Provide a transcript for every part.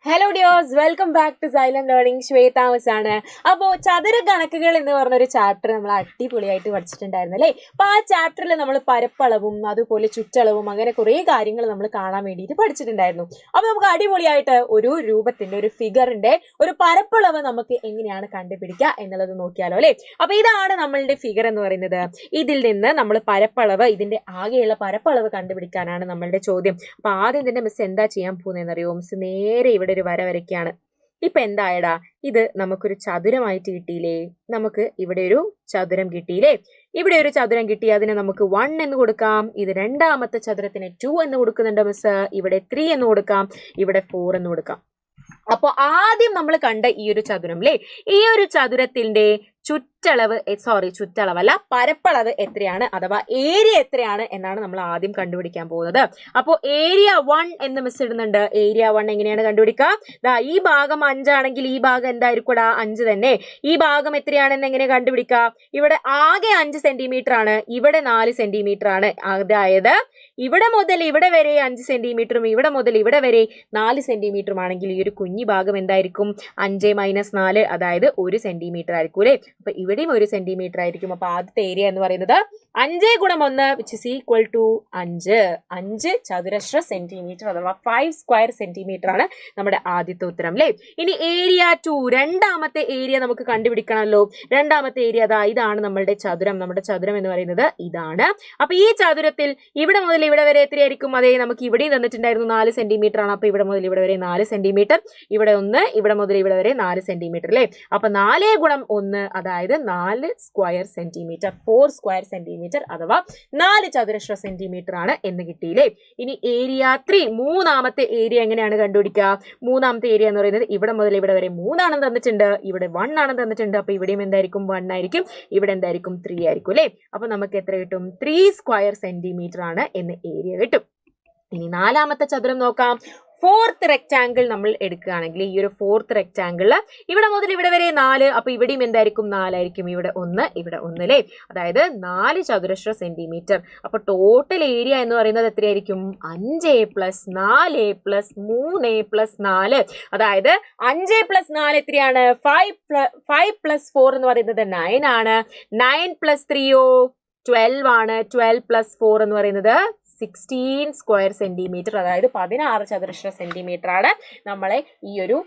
Hello dears, welcome back to silent learning. ശ്വേതാമസ് ആണ്. അപ്പോൾ ചതുര കണക്കുകൾ എന്ന് പറഞ്ഞൊരു ചാപ്റ്റർ നമ്മൾ അടിപൊളിയായിട്ട് പഠിച്ചിട്ടുണ്ടായിരുന്നു അല്ലേ. അപ്പോൾ ആ ചാപ്റ്ററിൽ നമ്മൾ പരപ്പളവും അതുപോലെ ചുറ്റളവും അങ്ങനെ കുറേ കാര്യങ്ങൾ നമ്മൾ കാണാൻ വേണ്ടിയിട്ട് പഠിച്ചിട്ടുണ്ടായിരുന്നു. അപ്പോൾ നമുക്ക് അടിപൊളിയായിട്ട് ഒരു രൂപത്തിന്റെ ഒരു ഫിഗറിന്റെ ഒരു പരപ്പളവ് നമുക്ക് എങ്ങനെയാണ് കണ്ടുപിടിക്കുക എന്നുള്ളത് നോക്കിയാലോ അല്ലേ. അപ്പോൾ ഇതാണ് നമ്മളുടെ ഫിഗർ എന്ന് പറയുന്നത്. ഇതിൽ നിന്ന് നമ്മൾ പരപ്പളവ്, ഇതിന്റെ ആകെയുള്ള പരപ്പളവ് കണ്ടുപിടിക്കാനാണ് നമ്മളുടെ ചോദ്യം. അപ്പോൾ ആദ്യം തന്നെ മിസ് എന്താ ചെയ്യാൻ പോകുന്നതെന്നറിയോ? മിസ് നേരെ ഇവിടെ ഒരു വര വരയ്ക്കാണ്. ഇപ്പൊ എന്തായടാ, ഇത് നമുക്കൊരു ചതുരമായിട്ട് കിട്ടിയില്ലേ? നമുക്ക് ഇവിടെ ഒരു ചതുരം കിട്ടിയില്ലേ? ഇവിടെ ഒരു ചതുരം കിട്ടി, അതിന് നമുക്ക് 1 എന്ന് കൊടുക്കാം. ഇത് രണ്ടാമത്തെ ചതുരത്തിന് 2 എന്ന് കൊടുക്കുന്നുണ്ട് മിസ്. ഇവിടെ 3 എന്ന് കൊടുക്കാം, ഇവിടെ 4 എന്ന് കൊടുക്കാം. അപ്പൊ ആദ്യം നമ്മൾ കണ്ട ഈ ഒരു ചതുരം അല്ലേ, ഈ ഒരു ചതുരത്തിന്റെ ചുറ്റളവല്ല, പരപ്പളവ് എത്രയാണ് അഥവാ ഏരിയ എത്രയാണ് എന്നാണ് നമ്മൾ ആദ്യം കണ്ടുപിടിക്കാൻ പോകുന്നത്. അപ്പോൾ ഏരിയ 1 എന്ന് മിസ് ഇടുന്നുണ്ട്. ഏരിയ 1 എങ്ങനെയാണ് കണ്ടുപിടിക്കുക? ഈ ഭാഗം 5 ആണെങ്കിൽ ഈ ഭാഗം എന്തായിരിക്കും? 5 തന്നെ. ഈ ഭാഗം എത്രയാണെന്ന് എങ്ങനെ കണ്ടുപിടിക്കുക? ഇവിടെ ആകെ 5 സെന്റിമീറ്റർ ആണ്, ഇവിടെ 4 സെന്റിമീറ്റർ ആണ്. അതായത് ഇവിടെ മുതൽ ഇവിടെ വരെ 5 സെന്റിമീറ്ററും ഇവിടെ മുതൽ ഇവിടെ വരെ 4 സെന്റിമീറ്ററും ആണെങ്കിൽ ഈ ഒരു കുഞ്ഞി ഭാഗം എന്തായിരിക്കും? 5 - 4, അതായത് 1 സെന്റിമീറ്റർ ആയിരിക്കും അല്ലേ. അപ്പൊ ഇവിടെയും 1 സെന്റിമീറ്റർ ആയിരിക്കും. അപ്പൊ ആദ്യത്തെ ഏരിയ എന്ന് പറയുന്നത് 5 × 1 which is equal to 5 ചതുരശ്ര സെന്റിമീറ്റർ അഥവാ 5 സ്ക്വയർ സെന്റിമീറ്റർ ആണ് നമ്മുടെ ആദ്യത്തെ ഉത്തരം അല്ലേ. ഇനി ഏരിയ 2, രണ്ടാമത്തെ ഏരിയ നമുക്ക് കണ്ടുപിടിക്കണമല്ലോ. രണ്ടാമത്തെ ഏരിയ ഇതാണ് നമ്മളുടെ ചതുരം. നമ്മുടെ ചതുരം എന്ന് പറയുന്നത് ഇതാണ്. അപ്പൊ ഈ ചതുരത്തിൽ ഇവിടെ മുതൽ ഇവിടെ വരെ എത്രയായിരിക്കും? അതേ, നമുക്ക് ഇവിടെയും തന്നിട്ടുണ്ടായിരുന്നു 4 സെന്റിമീറ്റർ ആണ്. അപ്പൊ ഇവിടെ മുതൽ ഇവിടെ വരെ 4 സെന്റിമീറ്റർ, ഇവിടെ 1, ഇവിടെ മുതൽ ഇവിടെ വരെ 4 സെന്റിമീറ്റർ അല്ലേ. അപ്പൊ 4 × 1 അതായത് 4 സ്ക്വയർ സെന്റിമീറ്റർ, 4 സ്ക്വയർ സെന്റിമീറ്റർ അഥവാ 4 ചതുരശ്ര സെന്റിമീറ്റർ ആണ് എന്ന് കിട്ടിയില്ലേ. ഇനി ഏരിയ 3, മൂന്നാമത്തെ ഏരിയ എങ്ങനെയാണ് കണ്ടുപിടിക്കുക? മൂന്നാമത്തെ ഏരിയ എന്ന് പറയുന്നത് ഇവിടെ മുതൽ ഇവിടെ വരെ 3 ആണെന്ന് തന്നിട്ടുണ്ട്, ഇവിടെ 1 ആണെന്ന് തന്നിട്ടുണ്ട്. അപ്പൊ ഇവിടെയും എന്തായിരിക്കും? 1 ആയിരിക്കും. ഇവിടെ എന്തായിരിക്കും? 3 ആയിരിക്കും അല്ലേ. അപ്പൊ നമുക്ക് എത്ര കിട്ടും? 3 സ്ക്വയർ സെന്റിമീറ്റർ ആണ് എന്ന് ഏരിയ കിട്ടും. ഇനി നാലാമത്തെ ചതുരം നോക്കാം. ഫോർത്ത് റെക്ടാങ്കിൾ നമ്മൾ എടുക്കുകയാണെങ്കിൽ ഈ ഒരു ഫോർത്ത് റെക്ടാങ്കിളില് ഇവിടെ മുതൽ ഇവിടെ വരെ 4, അപ്പൊ ഇവിടെയും എന്തായിരിക്കും? 4 ആയിരിക്കും. ഇവിടെ 1, ഇവിടെ 1 അല്ലേ. അതായത് 4 ചതുരശ്ര സെന്റിമീറ്റർ. അപ്പൊ ടോട്ടൽ ഏരിയ എന്ന് പറയുന്നത് എത്രയായിരിക്കും? 5 + 4 + 3 + 4, അതായത് 5 + 4 എത്രയാണ്? 5 + 4 എന്ന് പറയുന്നത് 9 ആണ്. 9 + 3 12 ആണ്. 12 + 4 എന്ന് പറയുന്നത് 16 സ്ക്വയർ സെന്റിമീറ്റർ, അതായത് 16 ചതുരശ്ര സെന്റിമീറ്റർ ആണ് നമ്മളെ ഈ ഒരു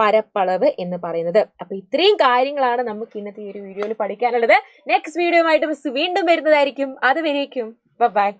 പരപ്പളവ് എന്ന് പറയുന്നത്. അപ്പൊ ഇത്രയും കാര്യങ്ങളാണ് നമുക്ക് ഇന്നത്തെ ഈ ഒരു വീഡിയോയിൽ പഠിക്കാനുള്ളത്. നെക്സ്റ്റ് വീഡിയോ ആയിട്ട് മിസ് വീണ്ടും വരുന്നതായിരിക്കും. അതുവരേക്കും ബൈ.